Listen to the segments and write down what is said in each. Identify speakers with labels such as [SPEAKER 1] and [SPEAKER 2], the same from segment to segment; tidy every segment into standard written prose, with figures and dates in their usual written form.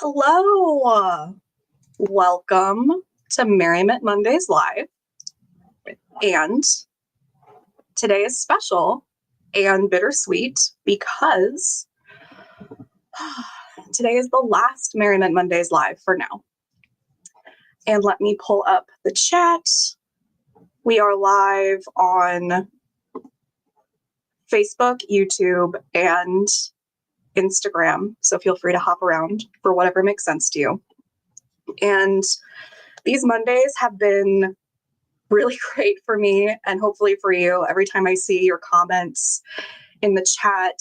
[SPEAKER 1] Hello. Welcome to Merriment Mondays Live. And today is special and bittersweet because today is the last Merriment Mondays Live for now. And let me pull up the chat. We are live on Facebook, YouTube, and Instagram. So feel free to hop around for whatever makes sense to you. And these Mondays have been really great for me and hopefully for you. Every time I see your comments in the chat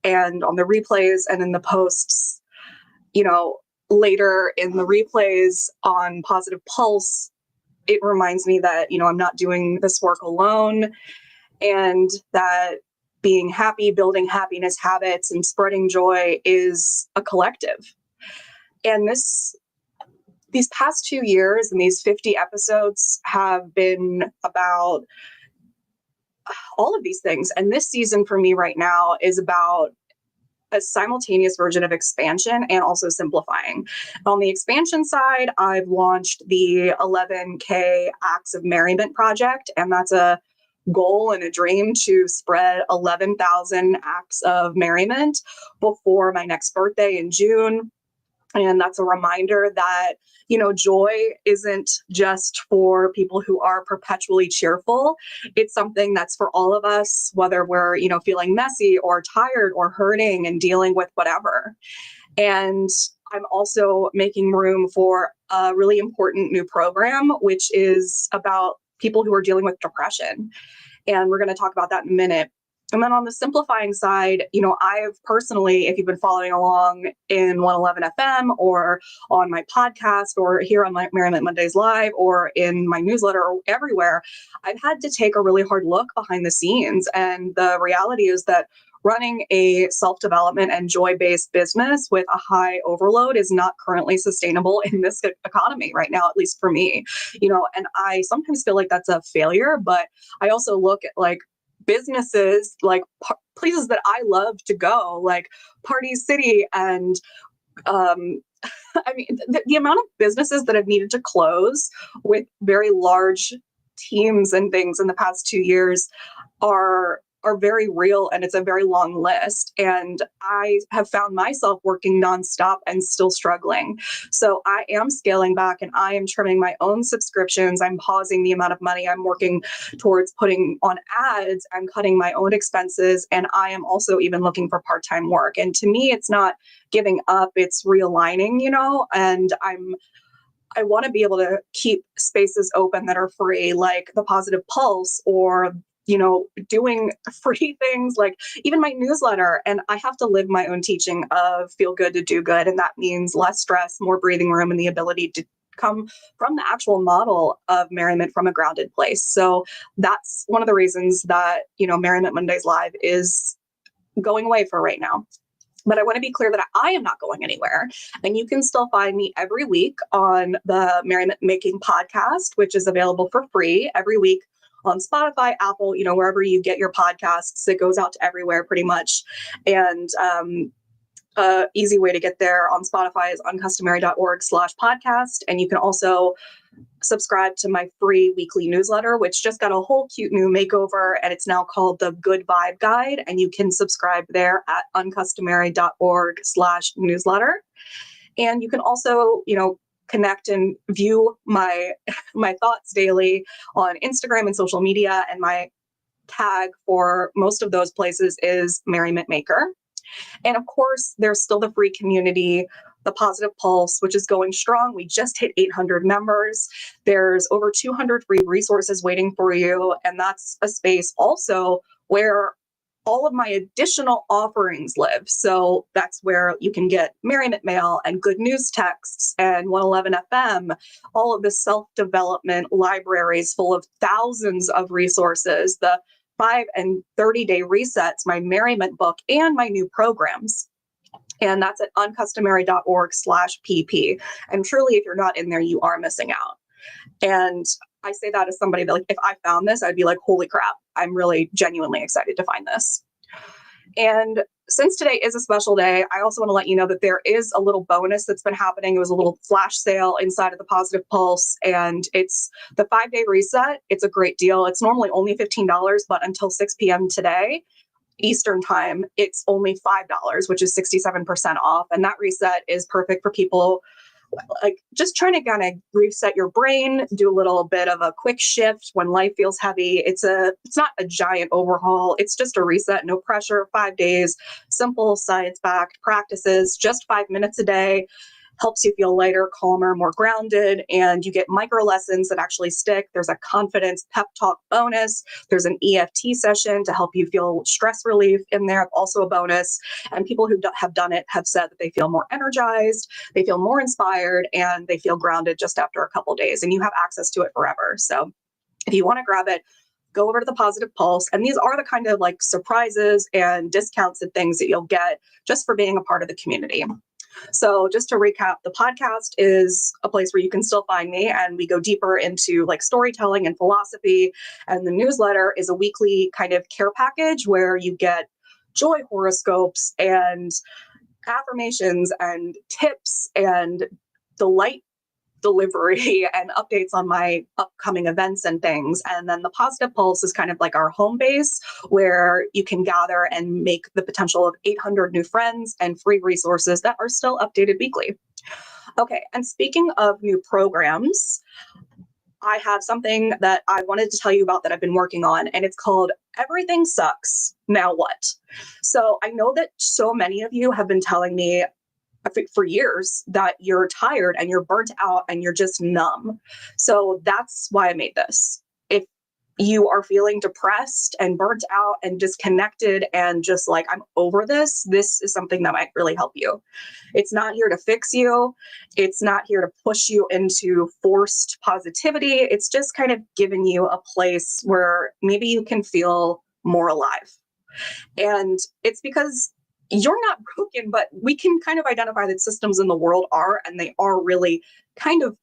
[SPEAKER 1] and on the replays and in the posts, later in the replays on Positive Pulse, it reminds me that, I'm not doing this work alone and that being happy, building happiness habits, and spreading joy is a collective. And these past 2 years and these 50 episodes have been about all of these things. And this season for me right now is about a simultaneous version of expansion and also simplifying. On the expansion side, I've launched the 11K Acts of Merriment Project, and that's a goal and a dream to spread 11,000 acts of merriment before my next birthday in June. And that's a reminder that, joy isn't just for people who are perpetually cheerful. It's something that's for all of us, whether we're, feeling messy or tired or hurting and dealing with whatever. And I'm also making room for a really important new program, which is about people who are dealing with depression. And we're going to talk about that in a minute. And then on the simplifying side, I've personally, if you've been following along in 111 FM or on my podcast or here on my Merriment Mondays Live or in my newsletter or everywhere, I've had to take a really hard look behind the scenes. And the reality is that running a self-development and joy-based business with a high overload is not currently sustainable in this economy right now, at least for me, and I sometimes feel like that's a failure, but I also look at businesses, places that I love to go, like Party City. And the amount of businesses that have needed to close with very large teams and things in the past 2 years are very real, and it's a very long list. And I have found myself working nonstop and still struggling. So I am scaling back and I am trimming my own subscriptions. I'm pausing the amount of money I'm working towards putting on ads. I'm cutting my own expenses. And I am also even looking for part-time work. And to me, it's not giving up, it's realigning, and I want to be able to keep spaces open that are free, like the Positive Pulse, or doing free things like even my newsletter. And I have to live my own teaching of feel good to do good. And that means less stress, more breathing room, and the ability to come from the actual model of merriment from a grounded place. So that's one of the reasons that, Merriment Mondays Live is going away for right now. But I want to be clear that I am not going anywhere. And you can still find me every week on the Merriment Making podcast, which is available for free every week on Spotify, Apple, wherever you get your podcasts. It goes out to everywhere pretty much. And easy way to get there on Spotify is uncustomary.org/podcast. And you can also subscribe to my free weekly newsletter, which just got a whole cute new makeover, and it's now called the Good Vibe Guide. And you can subscribe there at uncustomary.org/newsletter. And you can also, connect and view my thoughts daily on Instagram and social media. And my tag for most of those places is Merriment Maker. And of course, there's still the free community, the Positive Pulse, which is going strong. We just hit 800 members. There's over 200 free resources waiting for you. And that's a space also where all of my additional offerings live. So that's where you can get Merriment Mail and Good News Texts and 111 FM, all of the self-development libraries full of thousands of resources, the 5 and 30-day resets, my Merriment book, and my new programs. And that's at uncustomary.org/pp. And truly, if you're not in there, you are missing out. And I say that as somebody that, if I found this, I'd be like, holy crap, I'm really genuinely excited to find this. And since today is a special day, I also want to let you know that there is a little bonus that's been happening. It was a little flash sale inside of the Positive Pulse, and it's the 5-day reset. It's a great deal. It's normally only $15, but until 6 p.m. today, Eastern time, it's only $5, which is 67% off. And that reset is perfect for people like just trying to kind of reset your brain, do a little bit of a quick shift when life feels heavy. It's not a giant overhaul. It's just a reset, no pressure, 5 days, simple science-backed practices, just 5 minutes a day. Helps you feel lighter, calmer, more grounded, and you get micro lessons that actually stick. There's a confidence pep talk bonus. There's an EFT session to help you feel stress relief in there, also a bonus. And people who have done it have said that they feel more energized, they feel more inspired, and they feel grounded just after a couple days. And you have access to it forever. So if you want to grab it, go over to the Positive Pulse. And these are the kind of like surprises and discounts and things that you'll get just for being a part of the community. So just to recap, the podcast is a place where you can still find me, and we go deeper into like storytelling and philosophy. And the newsletter is a weekly kind of care package where you get joy horoscopes and affirmations and tips and the light delivery and updates on my upcoming events and things. And then the Positive Pulse is kind of like our home base where you can gather and make the potential of 800 new friends and free resources that are still updated weekly. Okay, and speaking of new programs, I have something that I wanted to tell you about that I've been working on, and it's called Everything Sucks, Now What? So I know that so many of you have been telling me for years that you're tired and you're burnt out and you're just numb. So that's why I made this. If you are feeling depressed and burnt out and disconnected and just like, I'm over this, this is something that might really help you. It's not here to fix you. It's not here to push you into forced positivity. It's just kind of giving you a place where maybe you can feel more alive. And it's because you're not broken, but we can kind of identify that systems in the world are, and they are really kind of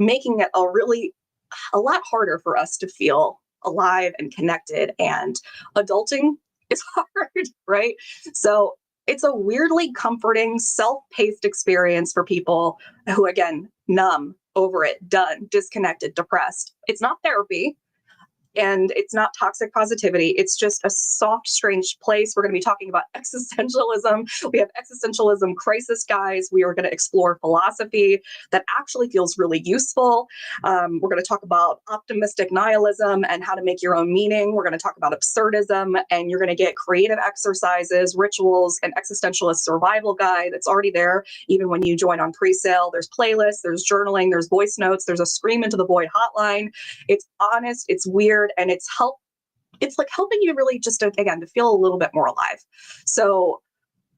[SPEAKER 1] making it a lot harder for us to feel alive and connected, and adulting is hard, right? So it's a weirdly comforting, self-paced experience for people who, again, numb, over it, done, disconnected, depressed. It's not therapy. And it's not toxic positivity. It's just a soft, strange place. We're going to be talking about existentialism. We have existentialism crisis guys. We are going to explore philosophy that actually feels really useful. We're going to talk about optimistic nihilism and how to make your own meaning. We're going to talk about absurdism, and you're going to get creative exercises, rituals, and existentialist survival guide that's already there. Even when you join on pre-sale, there's playlists, there's journaling, there's voice notes, there's a Scream into the Void hotline. It's honest, it's weird, and it's like helping you really just to feel a little bit more alive. So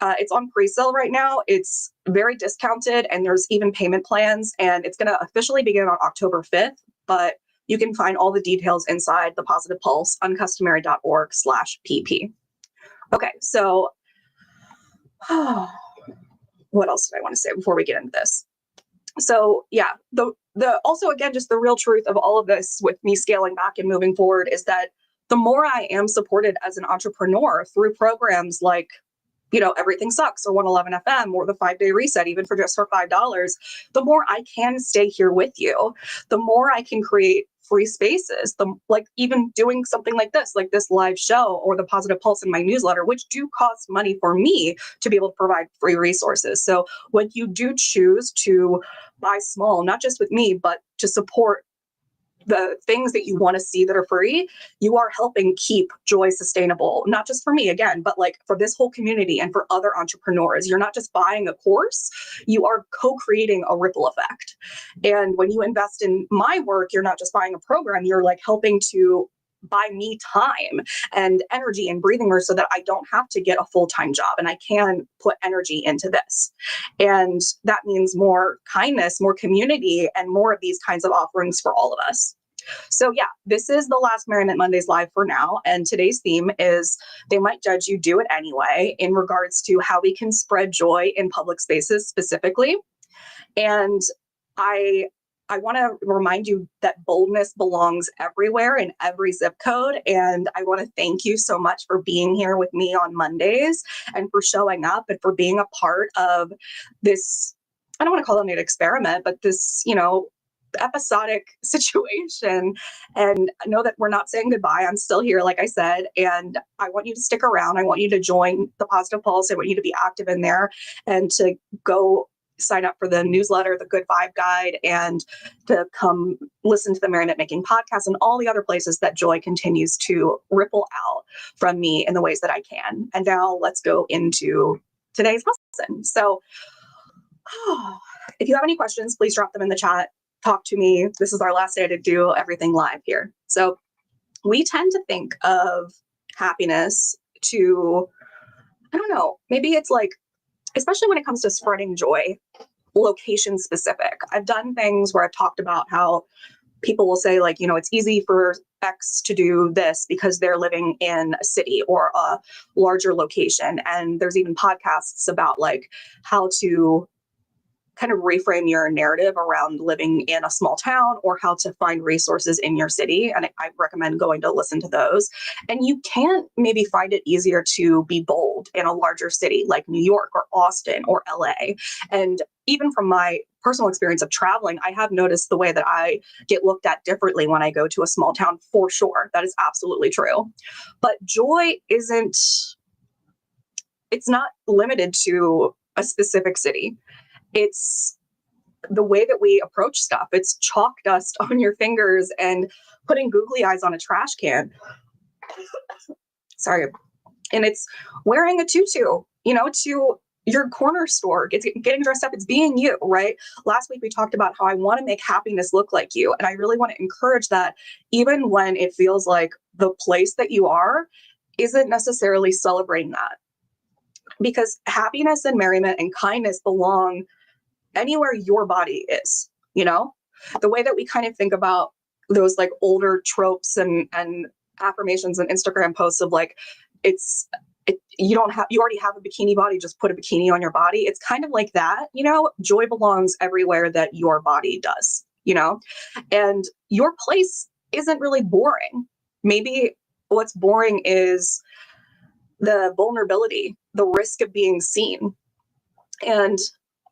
[SPEAKER 1] it's on pre-sale right now. It's very discounted, and there's even payment plans, and it's going to officially begin on October 5th, but you can find all the details inside the Positive Pulse, uncustomary.org/pp. Okay, so what else did I want to say before we get into this? So yeah, the also, again, just the real truth of all of this with me scaling back and moving forward is that the more I am supported as an entrepreneur through programs like, Everything Sucks or 111 FM or the 5-day reset, even for just for $5, the more I can stay here with you, the more I can create free spaces, like even doing something like this live show or the Positive Pulse in my newsletter, which do cost money for me to be able to provide free resources. So when you do choose to buy small, not just with me, but to support the things that you want to see that are free, you are helping keep joy sustainable, not just for me, again, but like for this whole community and for other entrepreneurs. You're not just buying a course, you are co-creating a ripple effect. And when you invest in my work, you're not just buying a program, you're like helping to buy me time and energy and breathing room so that I don't have to get a full-time job and I can put energy into this. And that means more kindness, more community, and more of these kinds of offerings for all of us. So yeah, this is the last Merriment Mondays live for now. And today's theme is They Might Judge You, Do It Anyway, in regards to how we can spread joy in public spaces specifically. And I I want to remind you that boldness belongs everywhere in every zip code. And I want to thank you so much for being here with me on Mondays and for showing up and for being a part of this. I don't want to call it an experiment, but this, episodic situation. And know that we're not saying goodbye. I'm still here, like I said, and I want you to stick around. I want you to join the Positive Pulse. I want you to be active in there and to go sign up for the newsletter, the Good Vibe Guide, and to come listen to the Merriment Making podcast and all the other places that joy continues to ripple out from me in the ways that I can. And now let's go into today's lesson. So if you have any questions, please drop them in the chat. Talk to me. This is our last day to do everything live here. So we tend to think of happiness to, I don't know, maybe it's like, especially when it comes to spreading joy, location specific. I've done things where I've talked about how people will say like, it's easy for X to do this because they're living in a city or a larger location. And there's even podcasts about like how to kind of reframe your narrative around living in a small town or how to find resources in your city. And I recommend going to listen to those. And you can maybe find it easier to be bold in a larger city like New York or Austin or LA. And even from my personal experience of traveling, I have noticed the way that I get looked at differently when I go to a small town, for sure. That is absolutely true. But joy it's not limited to a specific city. It's the way that we approach stuff. It's chalk dust on your fingers and putting googly eyes on a trash can. Sorry. And it's wearing a tutu, to your corner store, getting dressed up. It's being you, right? Last week, we talked about how I want to make happiness look like you. And I really want to encourage that even when it feels like the place that you are isn't necessarily celebrating that. Because happiness and merriment and kindness belong anywhere your body is, the way that we kind of think about those like older tropes and affirmations and Instagram posts of like, you already have a bikini body, just put a bikini on your body. It's kind of like that, joy belongs everywhere that your body does, and your place isn't really boring. Maybe what's boring is the vulnerability, the risk of being seen. And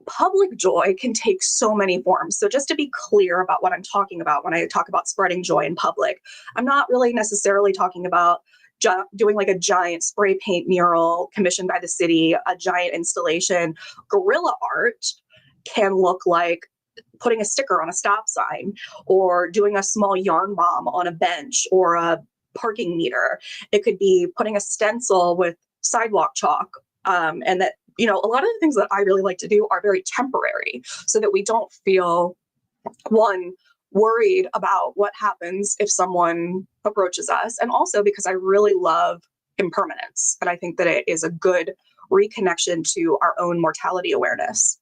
[SPEAKER 1] public joy can take so many forms. So just to be clear about what I'm talking about when I talk about spreading joy in public, I'm not really necessarily talking about doing like a giant spray paint mural commissioned by the city, a giant installation. Guerrilla art can look like putting a sticker on a stop sign or doing a small yarn bomb on a bench or a parking meter. It could be putting a stencil with sidewalk chalk, and that a lot of the things that I really like to do are very temporary so that we don't feel, one, worried about what happens if someone approaches us. And also because I really love impermanence. And I think that it is a good reconnection to our own mortality awareness.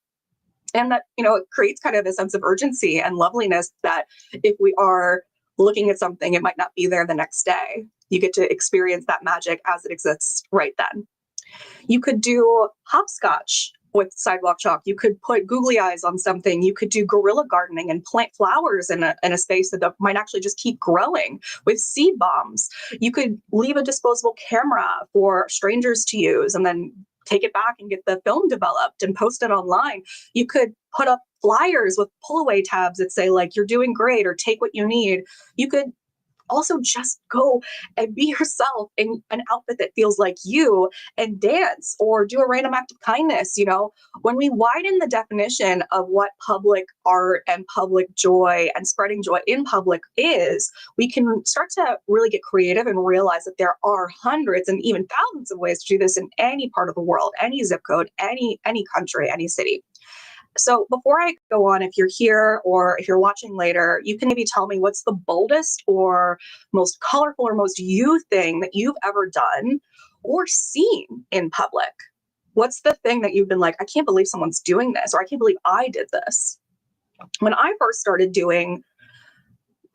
[SPEAKER 1] And that, it creates kind of a sense of urgency and loveliness that if we are looking at something, it might not be there the next day. You get to experience that magic as it exists right then. You could do hopscotch with sidewalk chalk. You could put googly eyes on something. You could do guerrilla gardening and plant flowers in a space that might actually just keep growing with seed bombs. You could leave a disposable camera for strangers to use and then take it back and get the film developed and post it online. You could put up flyers with pull away tabs that say like, you're doing great or take what you need. You could also just go and be yourself in an outfit that feels like you and dance or do a random act of kindness. When we widen the definition of what public art and public joy and spreading joy in public is, we can start to really get creative and realize that there are hundreds and even thousands of ways to do this in any part of the world, any zip code, any country, any city. So before I go on, if you're here or if you're watching later, you can maybe tell me what's the boldest or most colorful or most you thing that you've ever done or seen in public. What's the thing that you've been like, I can't believe someone's doing this, or I can't believe I did this? When I first started doing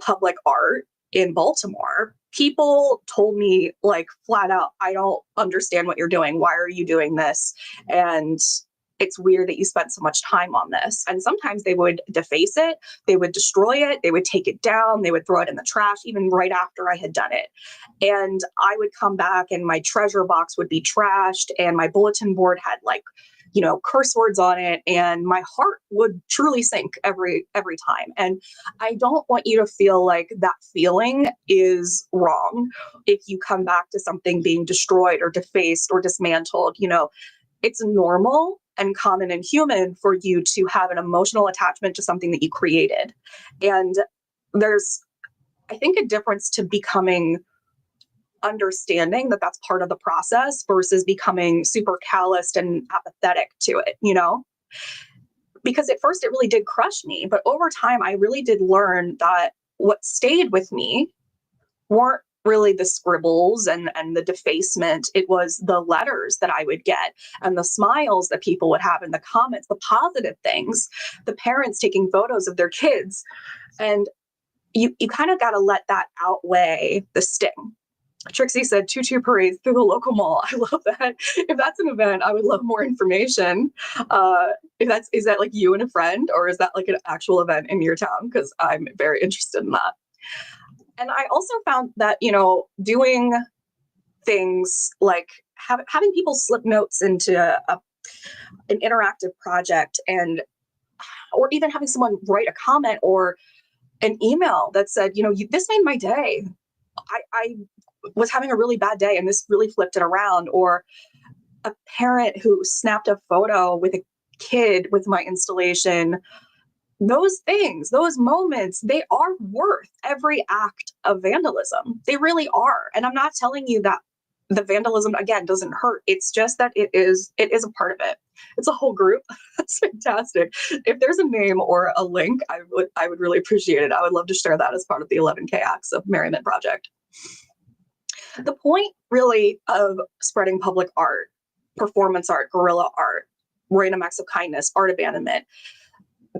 [SPEAKER 1] public art in Baltimore, people told me like flat out, I don't understand what you're doing. Why are you doing this? And it's weird that you spent so much time on this. And sometimes they would deface it, they would destroy it, they would take it down, they would throw it in the trash, even right after I had done it. And I would come back and my treasure box would be trashed and my bulletin board had like, curse words on it, and my heart would truly sink every time. And I don't want you to feel like that feeling is wrong if you come back to something being destroyed or defaced or dismantled. It's normal and common and human for you to have an emotional attachment to something that you created. And there's, I think, a difference to becoming understanding that that's part of the process versus becoming super calloused and apathetic to it, because at first it really did crush me. But over time, I really did learn that what stayed with me weren't really the scribbles and the defacement. It was the letters that I would get and the smiles that people would have in the comments, the positive things, the parents taking photos of their kids. And you kind of got to let that outweigh the sting. Trixie said tutu parades through the local mall. I love that. If that's an event, I would love more information. Is that like you and a friend, or is that like an actual event in your town? Because I'm very interested in that. And I also found that, doing things like having people slip notes into an interactive project, or even having someone write a comment or an email that said, this made my day. I was having a really bad day and this really flipped it around. Or a parent who snapped a photo with a kid with my installation. Those things, those moments, they are worth every act of vandalism. They really are. And I'm not telling you that the vandalism, again, doesn't hurt. It's just that it is a part of it. It's a whole group. That's fantastic. If there's a name or a link, I would really appreciate it. I would love to share that as part of the 11K Acts of Merriment Project. The point really of spreading public art, performance art, guerrilla art, random acts of kindness, art abandonment,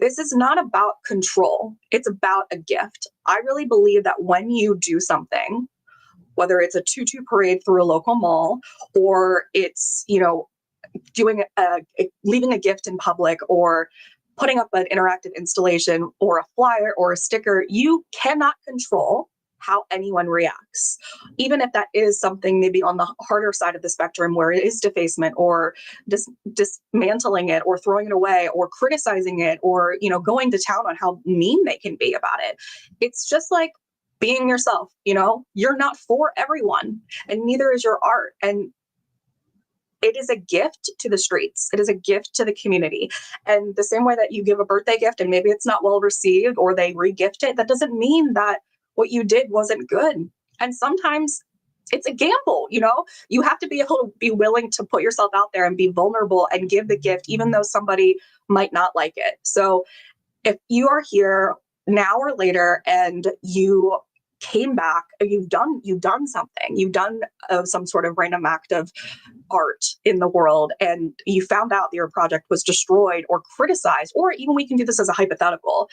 [SPEAKER 1] this is not about control. It's about a gift. I really believe that when you do something, whether it's a tutu parade through a local mall, or it's, leaving a gift in public, or putting up an interactive installation or a flyer or a sticker, you cannot control how anyone reacts, even if that is something maybe on the harder side of the spectrum where it is defacement or dismantling it or throwing it away or criticizing it or, going to town on how mean they can be about it. It's just like being yourself, you're not for everyone, and neither is your art. And it is a gift to the streets. It is a gift to the community. And the same way that you give a birthday gift and maybe it's not well received or they re-gift it, that doesn't mean that what you did wasn't good. And sometimes it's a gamble, you have to be able to be willing to put yourself out there and be vulnerable and give the gift, even though somebody might not like it. So if you are here now or later and you came back, you've done something, you've done some sort of random act of art in the world, and you found out that your project was destroyed or criticized, or even, we can do this as a hypothetical.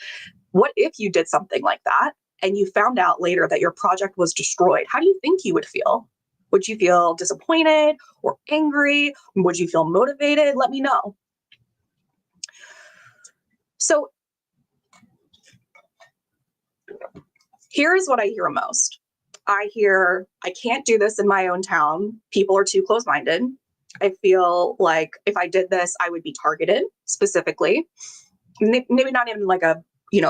[SPEAKER 1] What if you did something like that and you found out later that your project was destroyed? How do you think you would feel? Would you feel disappointed or angry? Would you feel motivated? Let me know. So here's what I hear most. I hear, I can't do this in my own town. People are too close-minded. I feel like if I did this, I would be targeted specifically. Maybe not even like a,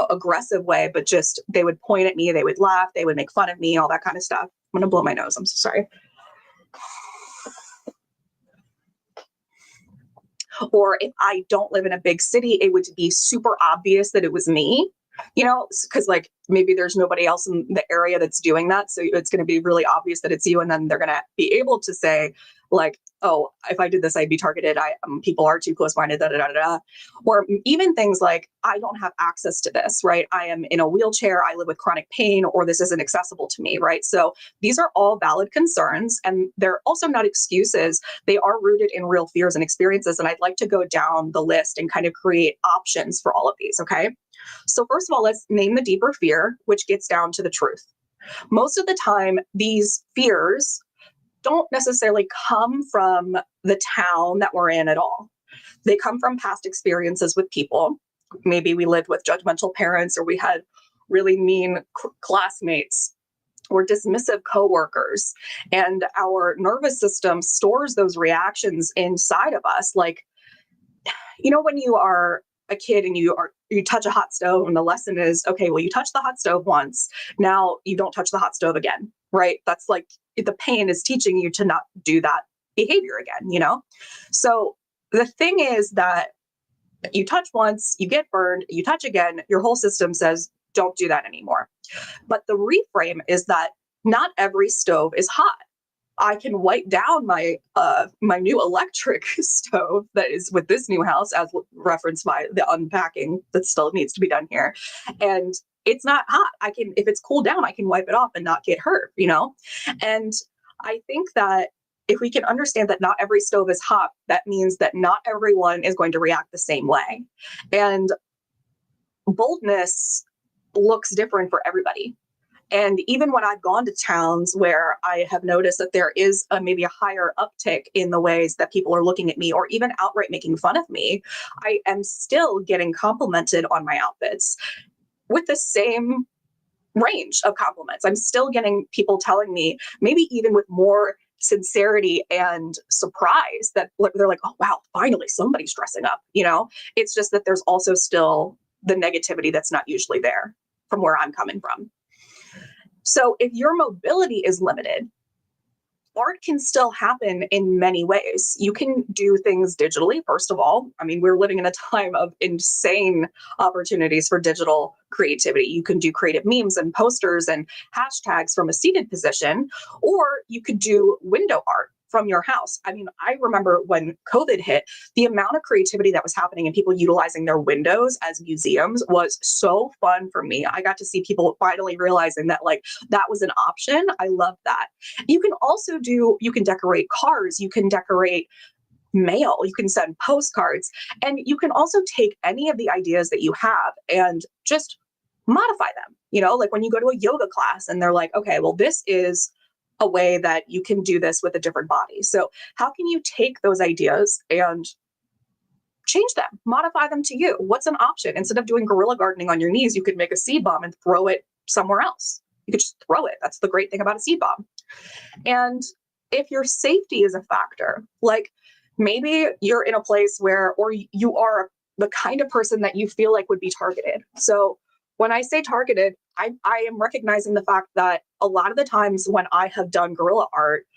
[SPEAKER 1] aggressive way, but just they would point at me, they would laugh, they would make fun of me, all that kind of stuff. I'm gonna blow my nose, I'm so sorry. Or if I don't live in a big city, it would be super obvious that it was me, because like maybe there's nobody else in the area that's doing that. So it's going to be really obvious that it's you. And then they're going to be able to say like, oh, if I did this, I'd be targeted. People are too close-minded, da, da, da, da. Or even things like, I don't have access to this, right? I am in a wheelchair, I live with chronic pain, or this isn't accessible to me, right? So these are all valid concerns, and they're also not excuses. They are rooted in real fears and experiences. And I'd like to go down the list and kind of create options for all of these, okay? So first of all, let's name the deeper fear, which gets down to the truth. Most of the time, these fears don't necessarily come from the town that we're in at all. They come from past experiences with people. Maybe we lived with judgmental parents, or we had really mean classmates or dismissive coworkers. And our nervous system stores those reactions inside of us. Like, when you are a kid and you touch a hot stove, and the lesson is, okay, well, you touch the hot stove once, now you don't touch the hot stove again, right? That's like the pain is teaching you to not do that behavior again. So the thing is that you touch once, you get burned, you touch again, your whole system says, don't do that anymore. But the reframe is that not every stove is hot. I can wipe down my new electric stove that is with this new house, as referenced by the unpacking that still needs to be done here. And it's not hot. If it's cooled down, I can wipe it off and not get hurt, And I think that if we can understand that not every stove is hot, that means that not everyone is going to react the same way. And boldness looks different for everybody. And even when I've gone to towns where I have noticed that there is maybe a higher uptick in the ways that people are looking at me, or even outright making fun of me, I am still getting complimented on my outfits with the same range of compliments. I'm still getting people telling me, maybe even with more sincerity and surprise, that they're like, oh, wow, finally somebody's dressing up. It's just that there's also still the negativity that's not usually there from where I'm coming from. So if your mobility is limited, art can still happen in many ways. You can do things digitally, first of all. I mean, we're living in a time of insane opportunities for digital creativity. You can do creative memes and posters and hashtags from a seated position, or you could do window art from your house. I mean, I remember when COVID hit, the amount of creativity that was happening and people utilizing their windows as museums was so fun for me. I got to see people finally realizing that that was an option. I love that. You can decorate cars, you can decorate mail, you can send postcards, and you can also take any of the ideas that you have and just modify them. Like when you go to a yoga class and they're like, okay, well, this is a way that you can do this with a different body. So how can you take those ideas and change them, modify them to you? What's an option? Instead of doing guerrilla gardening on your knees, you could make a seed bomb and throw it somewhere else. You could just throw it. That's the great thing about a seed bomb. And if your safety is a factor, like maybe you're in a place or you are the kind of person that you feel like would be targeted. So when I say targeted, I am recognizing the fact that a lot of the times when I have done guerrilla art,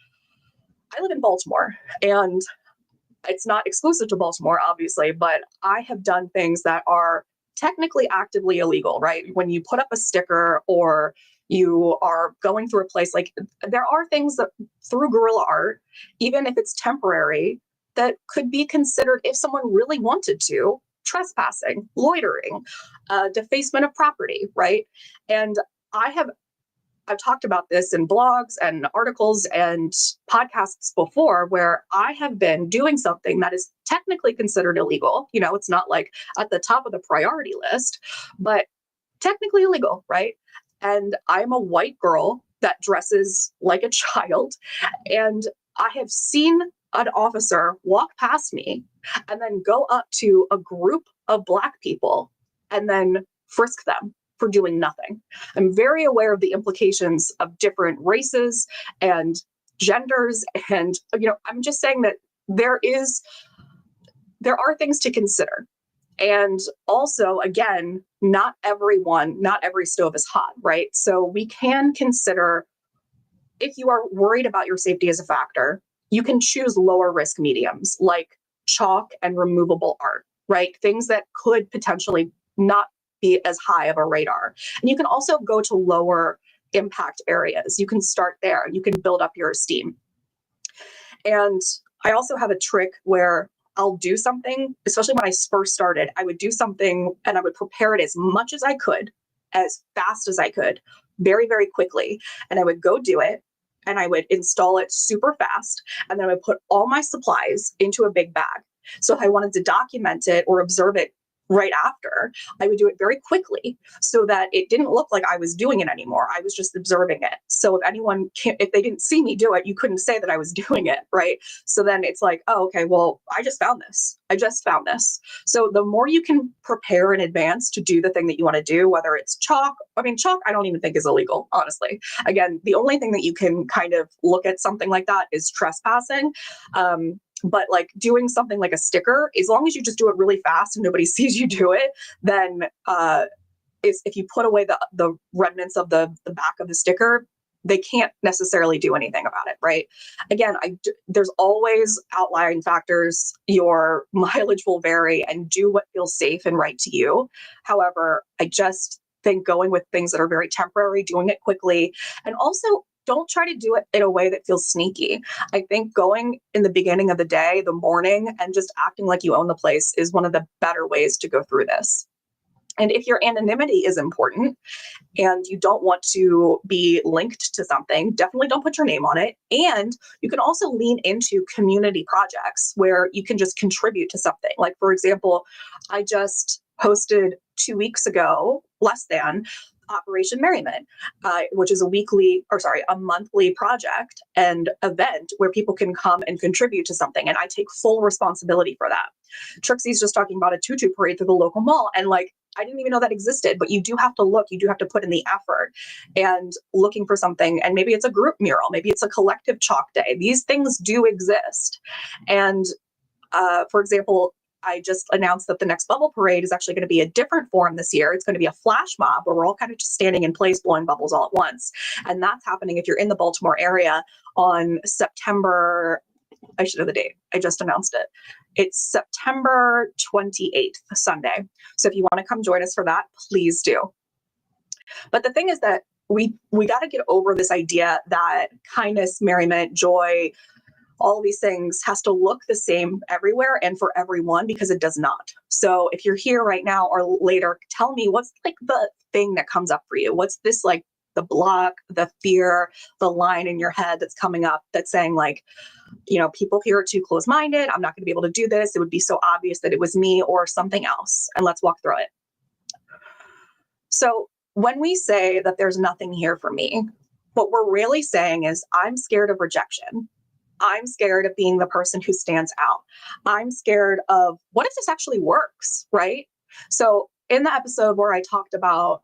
[SPEAKER 1] I live in Baltimore, and it's not exclusive to Baltimore, obviously, but I have done things that are technically actively illegal, right? When you put up a sticker or you are going through a place, like there are things that through guerrilla art, even if it's temporary, that could be considered, if someone really wanted to, trespassing, loitering, defacement of property, right? And I've talked about this in blogs and articles and podcasts before, where I have been doing something that is technically considered illegal. It's not like at the top of the priority list, but technically illegal, right? And I'm a white girl that dresses like a child. And I have seen an officer walk past me and then go up to a group of Black people and then frisk them for doing nothing. I'm very aware of the implications of different races and genders. And, I'm just saying that there are things to consider. And also, again, not every stove is hot, right? So we can consider, if you are worried about your safety as a factor, you can choose lower risk mediums like chalk and removable art, right? Things that could potentially not be as high of a radar. And you can also go to lower impact areas. You can start there and you can build up your esteem. And I also have a trick where I'll do something, especially when I first started, I would do something and I would prepare it as much as I could, as fast as I could, very, very quickly. And I would go do it and I would install it super fast. And then I would put all my supplies into a big bag. So if I wanted to document it or observe it right after. I would do it very quickly so that it didn't look like I was doing it anymore. I was just observing it. So if they didn't see me do it, you couldn't say that I was doing it, right? So then it's like, oh, okay, well, I just found this. So the more you can prepare in advance to do the thing that you want to do, whether it's chalk, chalk, I don't even think is illegal, honestly. Again, the only thing that you can kind of look at something like that is trespassing. But like doing something like a sticker, as long as you just do it really fast and nobody sees you do it, then if you put away the remnants of the back of the sticker, they can't necessarily do anything about it, right? Again, there's always outlying factors. Your mileage will vary, and do what feels safe and right to you. However, I just think going with things that are very temporary, doing it quickly, and also don't try to do it in a way that feels sneaky. I think going in the beginning of the day, the morning, and just acting like you own the place is one of the better ways to go through this. And if your anonymity is important and you don't want to be linked to something, definitely don't put your name on it. And you can also lean into community projects where you can just contribute to something. Like, for example, I just posted 2 weeks ago, less than, Operation Merriment, which is a monthly project and event where people can come and contribute to something. And I take full responsibility for that. Trixie's just talking about a tutu parade through the local mall. And like, I didn't even know that existed, but you do have to look, you do have to put in the effort and looking for something. And maybe it's a group mural, maybe it's a collective chalk day. These things do exist. And for example, I just announced that the next bubble parade is actually going to be a different form this year. It's going to be a flash mob where we're all kind of just standing in place, blowing bubbles all at once. And that's happening if you're in the Baltimore area on September, I should know the date. I just announced it. It's September 28th, Sunday. So if you want to come join us for that, please do. But the thing is that we got to get over this idea that kindness, merriment, joy, all these things has to look the same everywhere and for everyone, because it does not. So if you're here right now or later, tell me what's like the thing that comes up for you. What's this, like the block, the fear, the line in your head that's coming up that's saying like, people here are too close-minded. I'm not going to be able to do this. It would be so obvious that it was me or something else. And let's walk through it. So when we say that there's nothing here for me, what we're really saying is I'm scared of rejection. I'm scared of being the person who stands out. I'm scared of what if this actually works, right? So in the episode where I talked about,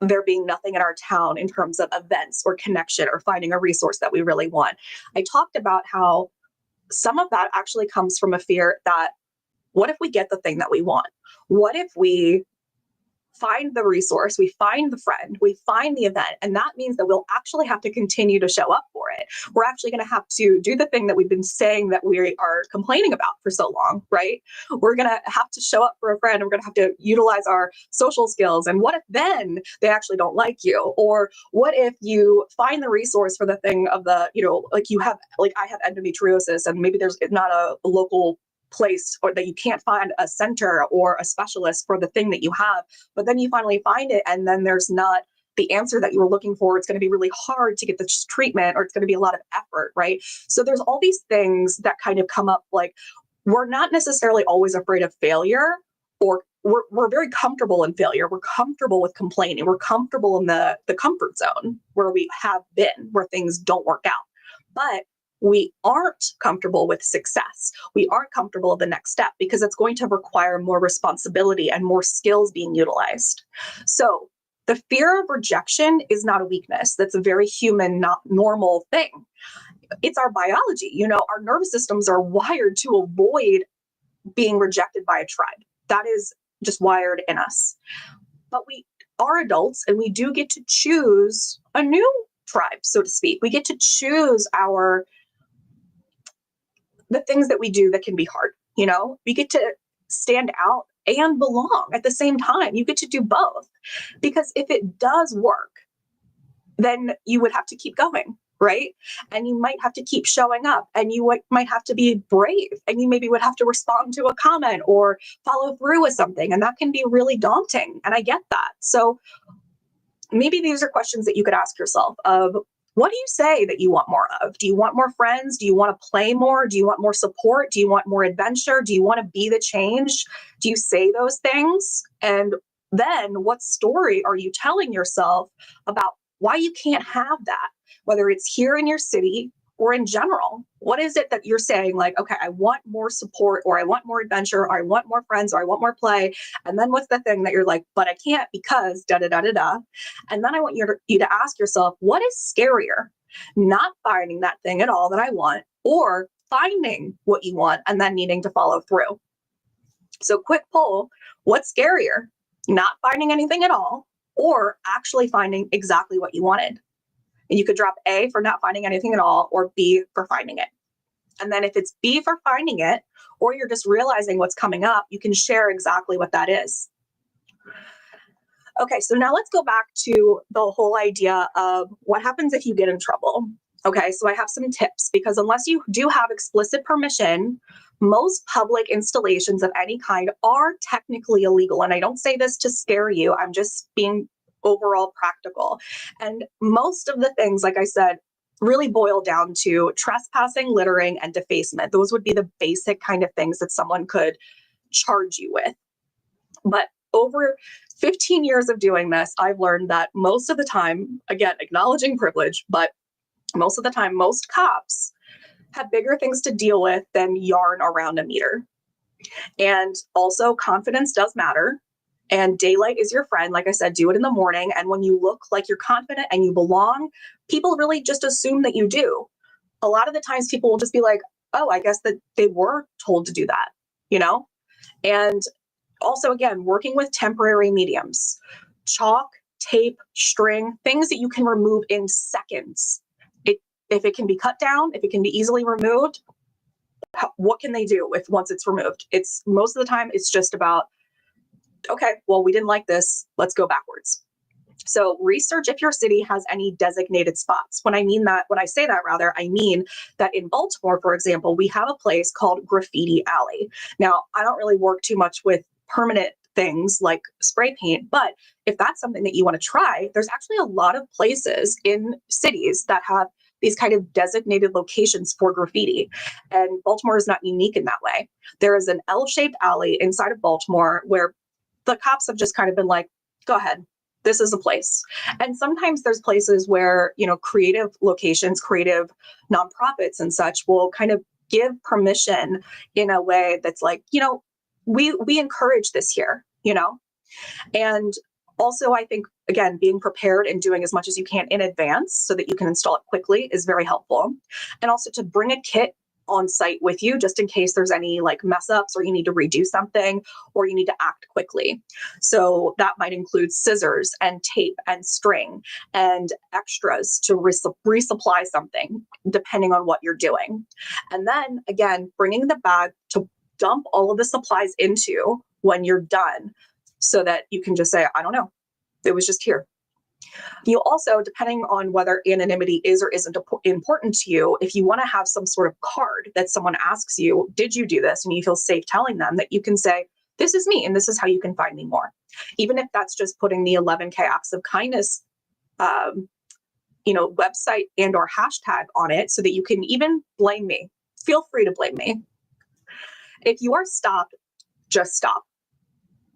[SPEAKER 1] there being nothing in our town in terms of events or connection or finding a resource that we really want, I talked about how some of that actually comes from a fear that what if we get the thing that we want? What if we find the resource, we find the friend, we find the event, and that means that we'll actually have to continue to show up for it. We're actually going to have to do the thing that we've been saying that we are complaining about for so long, right? We're going to have to show up for a friend. We're going to have to utilize our social skills. And what if then they actually don't like you? Or what if you find the resource for the thing of the, I have endometriosis and maybe there's not a local place or that you can't find a center or a specialist for the thing that you have, but then you finally find it and then there's not the answer that you were looking for. It's going to be really hard to get the treatment, or it's going to be a lot of effort, right? So there's all these things that kind of come up. Like, we're not necessarily always afraid of failure, or we're very comfortable in failure. We're comfortable with complaining. We're comfortable in the comfort zone where we have been, where things don't work out. But we aren't comfortable with success. We aren't comfortable with the next step because it's going to require more responsibility and more skills being utilized. So the fear of rejection is not a weakness. That's a very human, not normal thing. It's our biology. Our nervous systems are wired to avoid being rejected by a tribe. That is just wired in us. But we are adults and we do get to choose a new tribe, so to speak. We get to choose the things that we do that can be hard. We get to stand out and belong at the same time. You get to do both, because if it does work, then you would have to keep going, right? And you might have to keep showing up, and you might have to be brave, and you maybe would have to respond to a comment or follow through with something. And that can be really daunting. And I get that. So maybe these are questions that you could ask yourself of, What do you say that you want more of? Do you want more friends? Do you want to play more? Do you want more support? Do you want more adventure? Do you want to be the change? Do you say those things? And then what story are you telling yourself about why you can't have that? Whether it's here in your city or in general, what is it that you're saying? Like, okay, I want more support, or I want more adventure, or I want more friends, or I want more play. And then what's the thing that you're like, but I can't because da da da da da. And then I want you to ask yourself, what is scarier? Not finding that thing at all that I want, or finding what you want and then needing to follow through. So quick poll, what's scarier? Not finding anything at all, or actually finding exactly what you wanted? And you could drop A for not finding anything at all, or B for finding it. And then if it's B for finding it, or you're just realizing what's coming up, you can share exactly what that is. Okay, so now let's go back to the whole idea of what happens if you get in trouble. Okay, so I have some tips, because unless you do have explicit permission, most public installations of any kind are technically illegal. And I don't say this to scare you, I'm just being overall practical. And most of the things, like I said, really boil down to trespassing, littering, and defacement. Those would be the basic kind of things that someone could charge you with. But over 15 years of doing this, I've learned that most of the time, again, acknowledging privilege, but most of the time, most cops have bigger things to deal with than yarn around a meter. And also, confidence does matter. And daylight is your friend. Like I said, do it in the morning. And when you look like you're confident and you belong, people really just assume that you do. A lot of the times people will just be like, oh, I guess that they were told to do that, you know? And also, again, working with temporary mediums, chalk, tape, string, things that you can remove in seconds. If it can be cut down, if it can be easily removed, what can they do once it's removed? It's most of the time, it's just about, okay, well, we didn't like this, let's go backwards. So research if your city has any designated spots. When I say that, I mean that in Baltimore, for example, we have a place called Graffiti Alley. Now, I don't really work too much with permanent things like spray paint, but if that's something that you want to try, there's actually a lot of places in cities that have these kind of designated locations for graffiti. And Baltimore is not unique in that way. There is an L-shaped alley inside of Baltimore where the cops have just kind of been like, go ahead, this is a place. And sometimes there's places where, creative locations, creative nonprofits and such will kind of give permission in a way that's like, we encourage this here, And also, I think, again, being prepared and doing as much as you can in advance so that you can install it quickly is very helpful. And also to bring a kit on site with you, just in case there's any like mess ups, or you need to redo something, or you need to act quickly. So that might include scissors and tape and string and extras to resupply something, depending on what you're doing. And then again, bringing the bag to dump all of the supplies into when you're done, so that you can just say, I don't know, it was just here. You also, depending on whether anonymity is or isn't important to you, if you want to have some sort of card that someone asks you, did you do this? And you feel safe telling them, that you can say, this is me and this is how you can find me more. Even if that's just putting the 11K Acts of Kindness website and or hashtag on it, so that you can even blame me. Feel free to blame me. If you are stopped, just stop.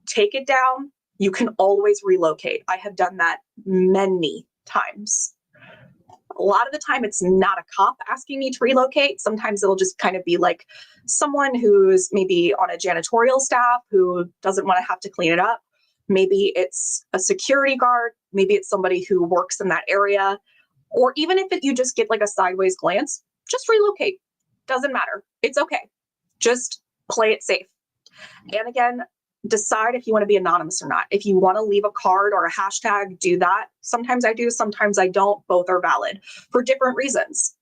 [SPEAKER 1] Take it down. You can always relocate. I have done that many times. A lot of the time, it's not a cop asking me to relocate. Sometimes it'll just kind of be like someone who's maybe on a janitorial staff who doesn't want to have to clean it up. Maybe it's a security guard. Maybe it's somebody who works in that area. Or even if you just get like a sideways glance, just relocate. Doesn't matter. It's okay. Just play it safe. And again, decide if you want to be anonymous or not. If you want to leave a card or a hashtag, do that. Sometimes I do, sometimes I don't. Both are valid for different reasons.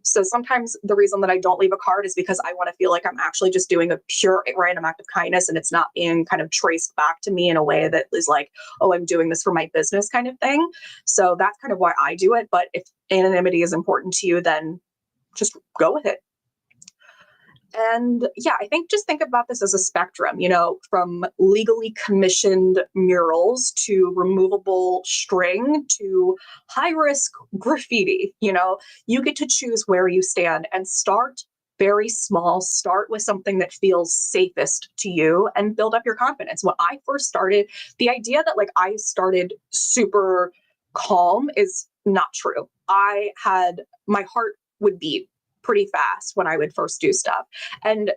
[SPEAKER 1] So sometimes the reason that I don't leave a card is because I want to feel like I'm actually just doing a pure random act of kindness, and it's not being kind of traced back to me in a way that is like, oh, I'm doing this for my business kind of thing. So that's kind of why I do it. But if anonymity is important to you, then just go with it. And yeah, I think just think about this as a spectrum, from legally commissioned murals to removable string to high risk graffiti. You get to choose where you stand and start very small. Start with something that feels safest to you and build up your confidence. When I first started, the idea that like I started super calm is not true. My heart would beat pretty fast when I would first do stuff. And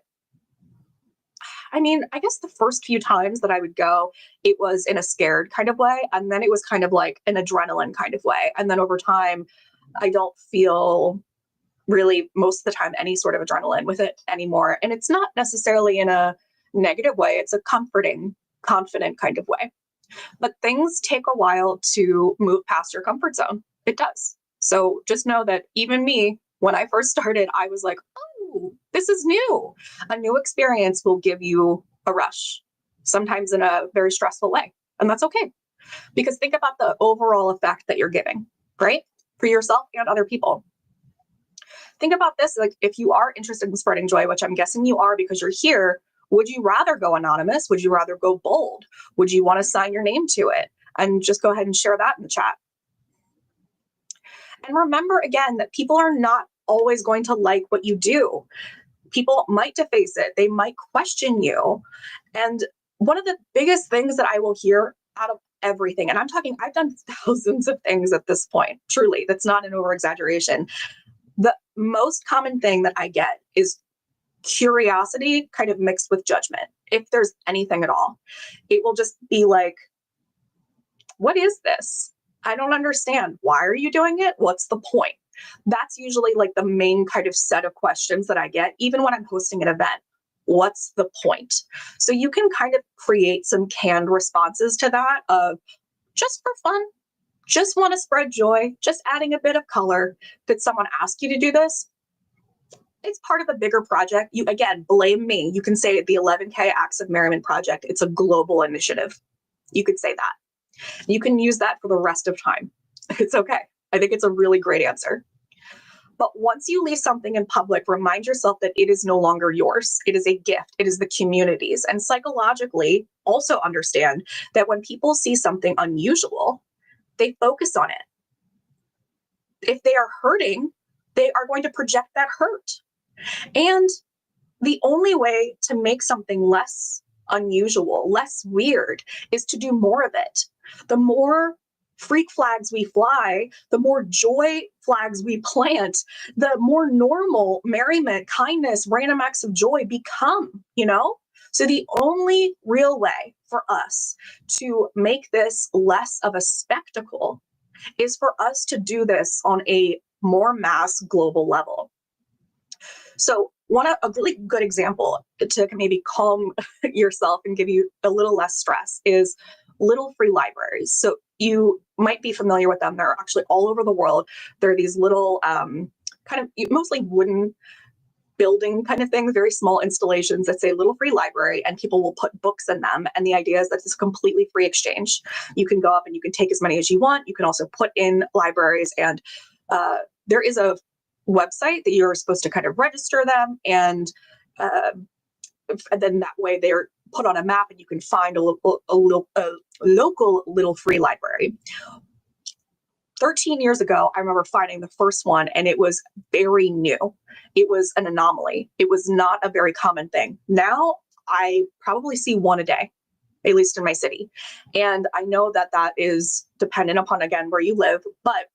[SPEAKER 1] I mean, I guess the first few times that I would go, it was in a scared kind of way. And then it was kind of like an adrenaline kind of way. And then over time, I don't feel really most of the time any sort of adrenaline with it anymore. And it's not necessarily in a negative way, it's a comforting, confident kind of way. But things take a while to move past your comfort zone. It does. So just know that even me, when I first started, I was like, oh, this is new. A new experience will give you a rush, sometimes in a very stressful way. And that's okay. Because think about the overall effect that you're giving, right? For yourself and other people. Think about this, like if you are interested in spreading joy, which I'm guessing you are because you're here, would you rather go anonymous? Would you rather go bold? Would you want to sign your name to it? And just go ahead and share that in the chat. And remember again that people are not always going to like what you do. People might deface it. They might question you. And one of the biggest things that I will hear out of everything, and I've done thousands of things at this point, truly, that's not an over exaggeration. The most common thing that I get is curiosity kind of mixed with judgment, if there's anything at all. It will just be like, what is this? I don't understand. Why are you doing it? What's the point? That's usually like the main kind of set of questions that I get, even when I'm hosting an event. What's the point? So you can kind of create some canned responses to that of just for fun, just want to spread joy, just adding a bit of color. Did someone ask you to do this? It's part of a bigger project. You, again, blame me. You can say the 11K Acts of Merriment Project. It's a global initiative. You could say that. You can use that for the rest of time. It's okay. I think it's a really great answer. But once you leave something in public, remind yourself that it is no longer yours. It is a gift. It is the community's. And psychologically, also understand that when people see something unusual, they focus on it. If they are hurting, they are going to project that hurt. And the only way to make something less unusual, less weird, is to do more of it. The more freak flags we fly, the more joy flags we plant, the more normal merriment, kindness, random acts of joy become, So the only real way for us to make this less of a spectacle is for us to do this on a more mass global level. So a really good example to maybe calm yourself and give you a little less stress is little free libraries. So you might be familiar with them. They're actually all over the world. They're these little kind of mostly wooden building kind of things, very small installations that say little free library, and people will put books in them. And the idea is that it's a completely free exchange. You can go up and you can take as many as you want. You can also put in libraries, and there is a website that you're supposed to kind of register them, and then that way they're put on a map and you can find a local little free library. 13 years ago, I remember finding the first one, and it was very new. It was an anomaly. It was not a very common thing. Now I probably see one a day, at least in my city. And I know that that is dependent upon, again, where you live. But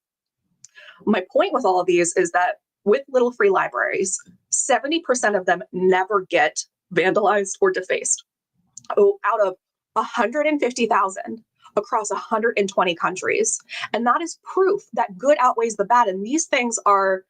[SPEAKER 1] my point with all of these is that with little free libraries, 70% of them never get vandalized or defaced. Out of 150,000 across 120 countries. And that is proof that good outweighs the bad. And these things are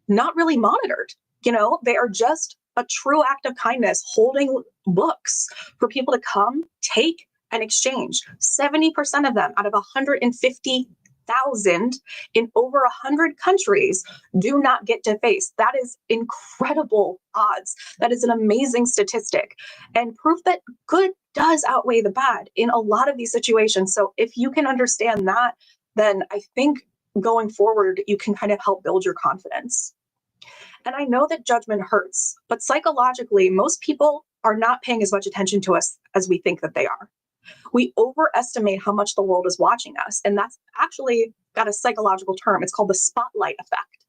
[SPEAKER 1] not really monitored. They are just a true act of kindness, holding books for people to come, take, and exchange. 70% of them out of 150,000 in over 100 countries do not get defaced. That is incredible odds. That is an amazing statistic, and proof that good does outweigh the bad in a lot of these situations. So if you can understand that, then I think going forward, you can kind of help build your confidence. And I know that judgment hurts, but psychologically, most people are not paying as much attention to us as we think that they are. We overestimate how much the world is watching us. And that's actually got a psychological term. It's called the spotlight effect.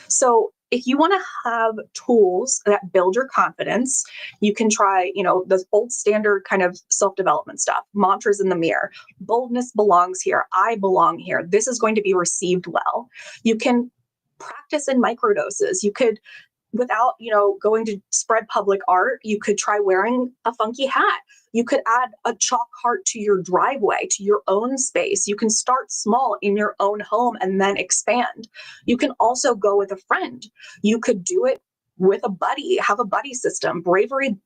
[SPEAKER 1] So if you want to have tools that build your confidence, you can try, the old standard kind of self-development stuff, mantras in the mirror. Boldness belongs here. I belong here. This is going to be received well. You can practice in microdoses. You could, without, going to spread public art, you could try wearing a funky hat. You could add a chalk heart to your driveway, to your own space. You can start small in your own home and then expand. You can also go with a friend. You could do it with a buddy, have a buddy system. Bravery,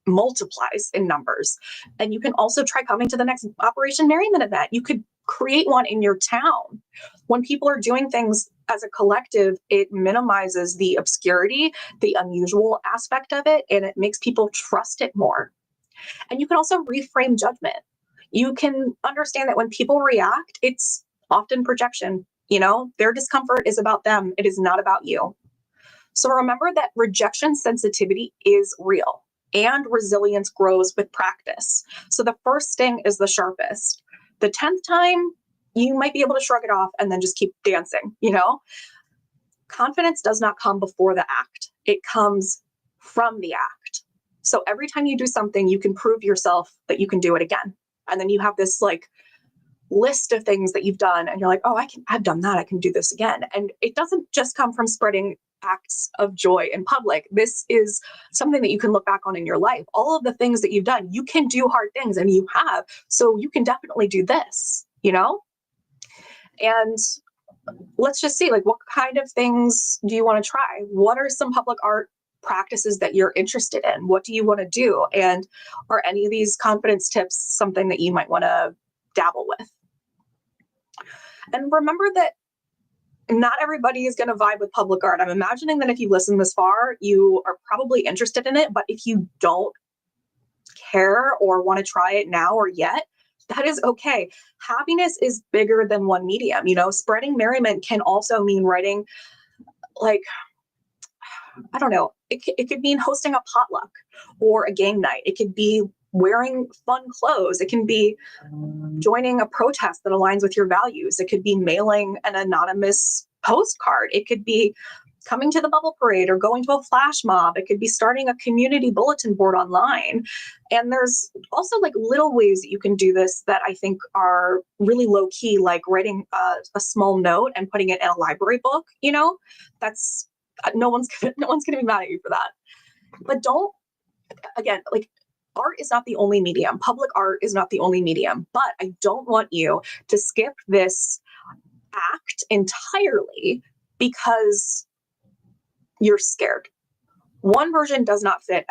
[SPEAKER 1] multiplies in numbers. And you can also try coming to the next Operation Merriment event. You could create one in your town. When people are doing things as a collective, it minimizes the obscurity, the unusual aspect of it, and it makes people trust it more. And you can also reframe judgment. You can understand that when people react, it's often projection. Their discomfort is about them. It is not about you. So remember that rejection sensitivity is real, and resilience grows with practice. So the first sting is the sharpest. The 10th time, you might be able to shrug it off and then just keep dancing, Confidence does not come before the act. It comes from the act. So every time you do something, you can prove yourself that you can do it again. And then you have this list of things that you've done and you're like, oh, I've done that. I can do this again. And it doesn't just come from spreading acts of joy in public. This is something that you can look back on in your life. All of the things that you've done, you can do hard things, and you have. So you can definitely do this, And let's just see, what kind of things do you want to try? What are some public art practices that you're interested in? What do you want to do? And are any of these confidence tips something that you might want to dabble with? And remember that not everybody is going to vibe with public art. I'm imagining that if you listen this far, you are probably interested in it. But if you don't care or want to try it now or yet, that is okay. Happiness is bigger than one medium. Spreading merriment can also mean writing, I don't know, it could mean hosting a potluck or a game night. It could be wearing fun clothes. It can be joining a protest that aligns with your values. It could be mailing an anonymous postcard. It could be coming to the bubble parade or going to a flash mob. It could be starting a community bulletin board online. And there's also little ways that you can do this that I think are really low key, like writing a small note and putting it in a library book. That's no one's gonna be mad at you for that. But don't, again, art is not the only medium. Public art is not the only medium. But I don't want you to skip this act entirely because you're scared. One version does not fit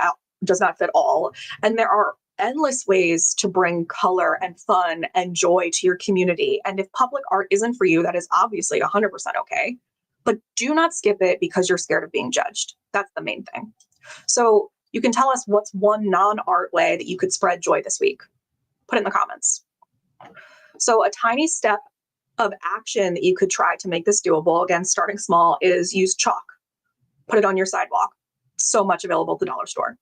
[SPEAKER 1] all. And there are endless ways to bring color and fun and joy to your community. And if public art isn't for you, that is obviously 100% okay. But do not skip it because you're scared of being judged. That's the main thing. So you can tell us what's one non-art way that you could spread joy this week. Put it in the comments. So a tiny step of action that you could try to make this doable, again, starting small, is use chalk. Put it on your sidewalk. So much available at the dollar store.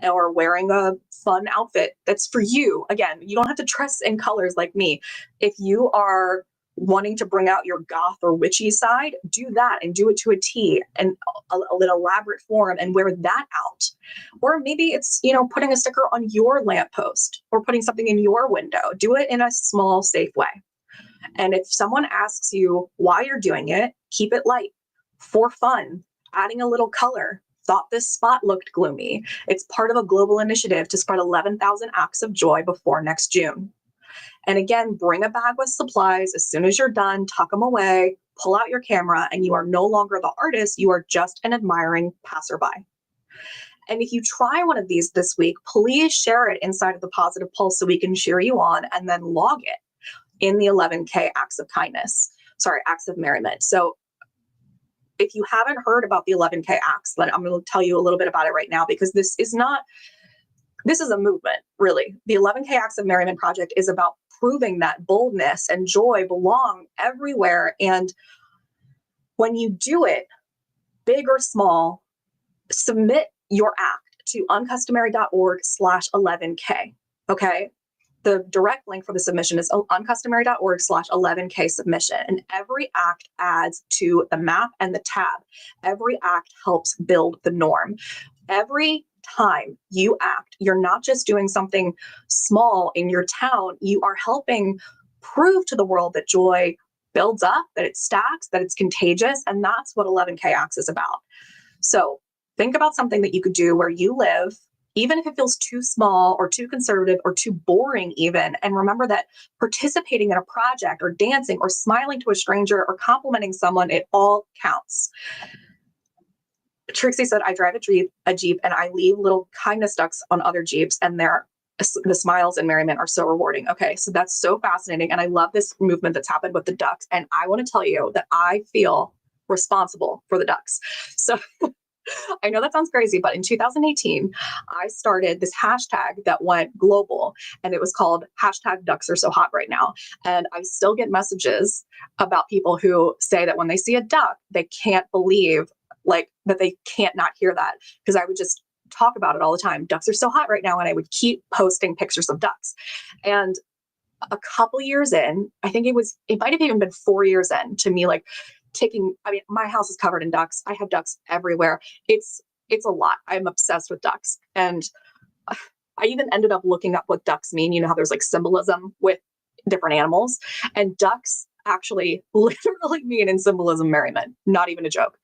[SPEAKER 1] Or wearing a fun outfit that's for you. Again, you don't have to dress in colors like me. If you are wanting to bring out your goth or witchy side, do that and do it to a T and an elaborate form and wear that out. Or maybe it's, putting a sticker on your lamppost or putting something in your window. Do it in a small, safe way. And if someone asks you why you're doing it, keep it light, for fun, adding a little color. Thought this spot looked gloomy. It's part of a global initiative to spread 11,000 acts of joy before next June. And again, bring a bag with supplies. As soon as you're done, tuck them away, pull out your camera, and you are no longer the artist. You are just an admiring passerby. And if you try one of these this week, please share it inside of the Positive Pulse so we can cheer you on, and then log it in the 11K Acts of Merriment. So if you haven't heard about the 11K Acts, then I'm going to tell you a little bit about it right now, because this is a movement, really. The 11K Acts of Merriment Project is about proving that boldness and joy belong everywhere. And when you do it, big or small, submit your act to uncustomary.org/11K. Okay. The direct link for the submission is uncustomary.org/11K submission. And every act adds to the map and the tab. Every act helps build the norm. Every time you act, you're not just doing something small in your town, you are helping prove to the world that joy builds up, that it stacks, that it's contagious. And that's what 11K Acts is about. So think about something that you could do where you live, even if it feels too small or too conservative or too boring even. And remember that participating in a project or dancing or smiling to a stranger or complimenting someone, it all counts. Trixie said, I drive a Jeep and I leave little kindness ducks on other Jeeps, and the smiles in Merriment are so rewarding. Okay, so that's so fascinating. And I love this movement that's happened with the ducks. And I want to tell you that I feel responsible for the ducks. So I know that sounds crazy, but in 2018, I started this hashtag that went global, and it was called #DucksAreSoHotRightNow. And I still get messages about people who say that when they see a duck, they can't believe that they can't not hear that, because I would just talk about it all the time. Ducks are so hot right now. And I would keep posting pictures of ducks. And a couple years in, I think it might have even been 4 years in to me, my house is covered in ducks. I have ducks everywhere. It's a lot. I'm obsessed with ducks. And I even ended up looking up what ducks mean. You know how there's symbolism with different animals, and ducks actually literally mean in symbolism merriment, not even a joke.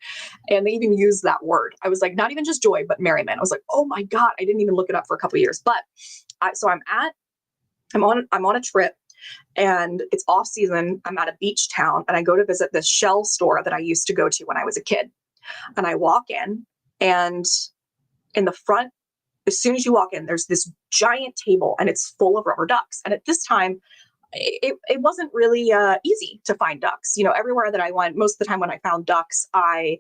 [SPEAKER 1] And they even use that word. I was like, not even just joy, but merriment. I was like, oh my God, I didn't even look it up for a couple of years. But I'm on a trip, and it's off season. I'm at a beach town, and I go to visit this shell store that I used to go to when I was a kid. And I walk in, and in the front, as soon as you walk in, there's this giant table, and it's full of rubber ducks. And at this time, it wasn't really easy to find ducks. Everywhere that I went, most of the time when I found ducks, I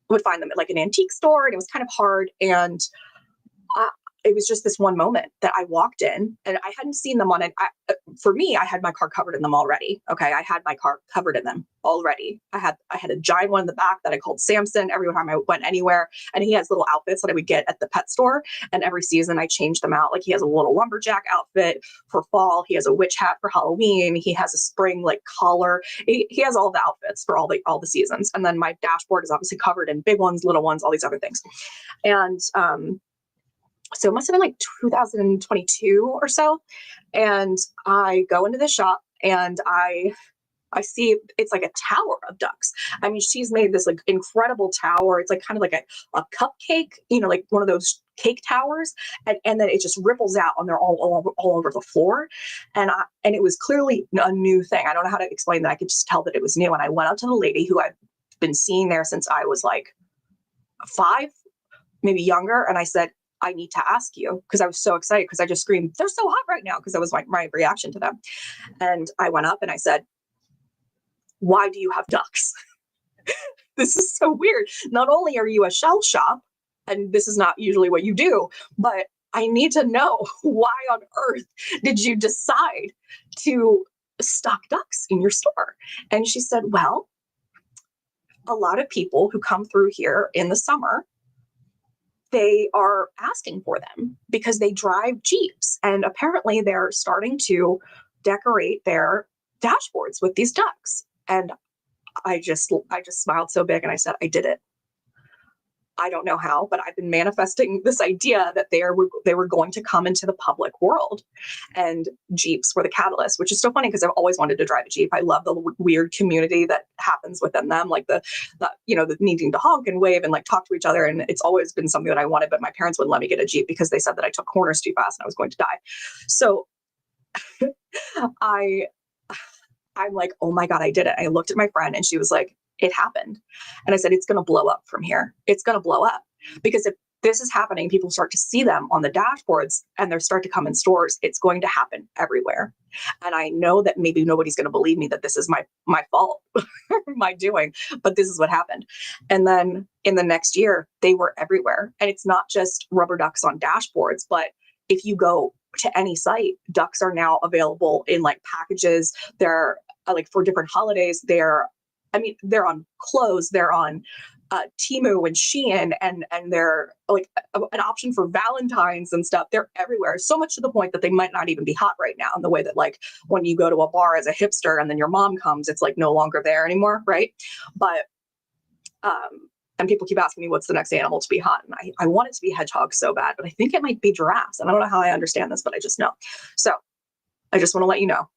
[SPEAKER 1] would find them at an antique store, and it was kind of hard. And it was just this one moment that I walked in, and I hadn't seen them on it. For me, I had my car covered in them already. Okay. I had my car covered in them already. I had a giant one in the back that I called Samson every time I went anywhere. And he has little outfits that I would get at the pet store. And every season I changed them out. He has a little lumberjack outfit for fall. He has a witch hat for Halloween. He has a spring collar. He has all the outfits for all the seasons. And then my dashboard is obviously covered in big ones, little ones, all these other things. And, so it must have been 2022 or so. And I go into the shop, and I see it's like a tower of ducks. I mean, she's made this incredible tower. It's kind of like a cupcake, one of those cake towers. And then it just ripples out, and they're all over the floor. And it was clearly a new thing. I don't know how to explain that. I could just tell that it was new. And I went up to the lady who I've been seeing there since I was 5, maybe younger. And I said, I need to ask you, because I was so excited, because I just screamed, they're so hot right now, because that was my reaction to them. And I went up and I said, why do you have ducks? This is so weird. Not only are you a shell shop, and this is not usually what you do, but I need to know, why on earth did you decide to stock ducks in your store? And she said, well, a lot of people who come through here in the summer, they are asking for them because they drive Jeeps, and apparently they're starting to decorate their dashboards with these ducks. And I just smiled so big, and I said, I did it. I don't know how, but I've been manifesting this idea that they were going to come into the public world, and Jeeps were the catalyst, which is so funny because I've always wanted to drive a Jeep. I love the weird community that happens within them, the needing to honk and wave and talk to each other. And it's always been something that I wanted, but my parents wouldn't let me get a Jeep because they said that I took corners too fast and I was going to die. So I'm like, oh my God, I did it. I looked at my friend, and she was like, it happened. And I said, it's going to blow up from here. It's going to blow up, because if this is happening, people start to see them on the dashboards, and they start to come in stores. It's going to happen everywhere. And I know that maybe nobody's going to believe me that this is my fault, my doing, but this is what happened. And then in the next year, they were everywhere. And it's not just rubber ducks on dashboards, but if you go to any site, ducks are now available in packages. They're for different holidays. They're on clothes, they're on Temu and Shein, and they're like an option for Valentine's and stuff. They're everywhere, so much to the point that they might not even be hot right now, in the way that like when you go to a bar as a hipster and then your mom comes, it's like no longer there anymore, right? But and people keep asking me what's the next animal to be hot, and I want it to be hedgehogs so bad, but I think it might be giraffes, and I don't know how I understand this, but I just know. So I just want to let you know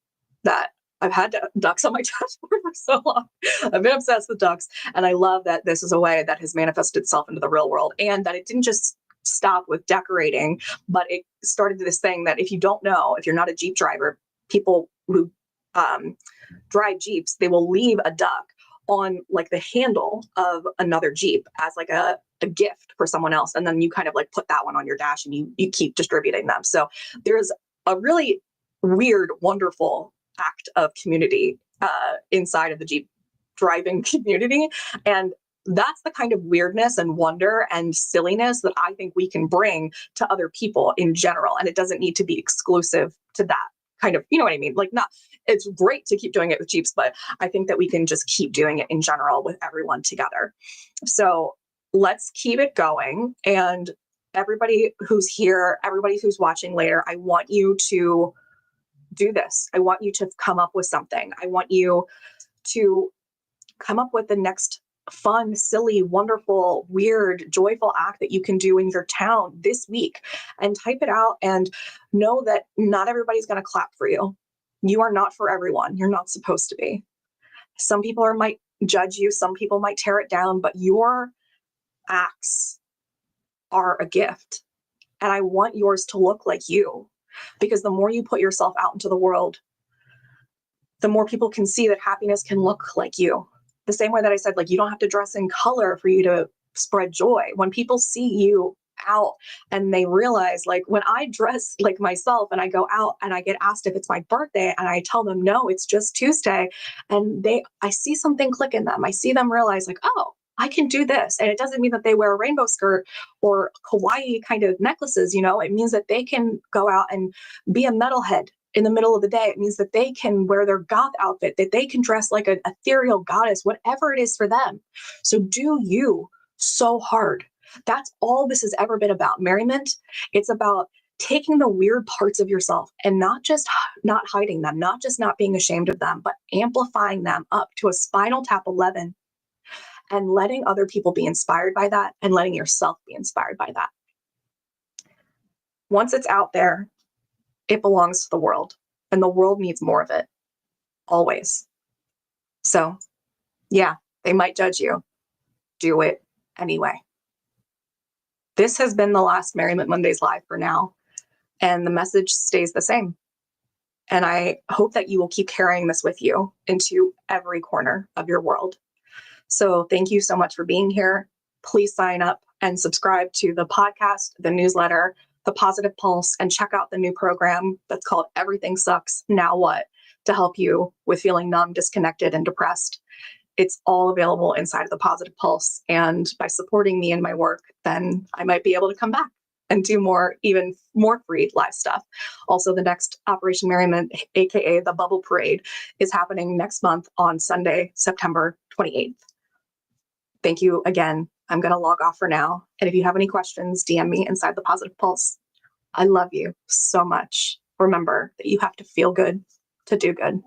[SPEAKER 1] that I've had ducks on my dashboard for so long. I've been obsessed with ducks, and I love that this is a way that has manifested itself into the real world, and that it didn't just stop with decorating, but it started this thing that, if you don't know, if you're not a Jeep driver, people who drive Jeeps, they will leave a duck on like the handle of another Jeep as like a gift for someone else. And then you kind of like put that one on your dash, and you keep distributing them. So there's a really weird, wonderful act of community inside of the Jeep driving community. And that's the kind of weirdness and wonder and silliness that I think we can bring to other people in general. And it doesn't need to be exclusive to that kind of, you know what I mean? Like, not, it's great to keep doing it with Jeeps, but I think that we can just keep doing it in general with everyone together. So let's keep it going. And everybody who's here, everybody who's watching later, I want you to do this. I want you to come up with something. I want you to come up with the next fun, silly, wonderful, weird, joyful act that you can do in your town this week, and type it out, and know that not everybody's going to clap for you. You are not for everyone. You're not supposed to be. Some people might judge you. Some people might tear it down, but your acts are a gift. And I want yours to look like you, because the more you put yourself out into the world, the more people can see that happiness can look like you. The same way that I said, like, you don't have to dress in color for you to spread joy. When people see you out and they realize, like, when I dress like myself and I go out and I get asked if it's my birthday and I tell them, no, it's just Tuesday. And I see something click in them. I see them realize, like, oh, I can do this. And it doesn't mean that they wear a rainbow skirt or kawaii kind of necklaces. It means that they can go out and be a metalhead in the middle of the day. It means that they can wear their goth outfit, that they can dress like an ethereal goddess, whatever it is for them. So do you so hard. That's all this has ever been about. Merriment, it's about taking the weird parts of yourself and not just not hiding them, not just not being ashamed of them, but amplifying them up to a Spinal Tap 11, and letting other people be inspired by that, and letting yourself be inspired by that. Once it's out there, it belongs to the world, and the world needs more of it, always. So yeah, they might judge you. Do it anyway. This has been the last Merriment Mondays live for now, and the message stays the same. And I hope that you will keep carrying this with you into every corner of your world. So thank you so much for being here. Please sign up and subscribe to the podcast, the newsletter, the Positive Pulse, and check out the new program that's called Everything Sucks, Now What, to help you with feeling numb, disconnected, and depressed. It's all available inside of the Positive Pulse. And by supporting me in my work, then I might be able to come back and do more, even more free live stuff. Also, the next Operation Merriment, aka the Bubble Parade, is happening next month on Sunday, September 28th. Thank you again. I'm going to log off for now. And if you have any questions, DM me inside the Positive Pulse. I love you so much. Remember that you have to feel good to do good.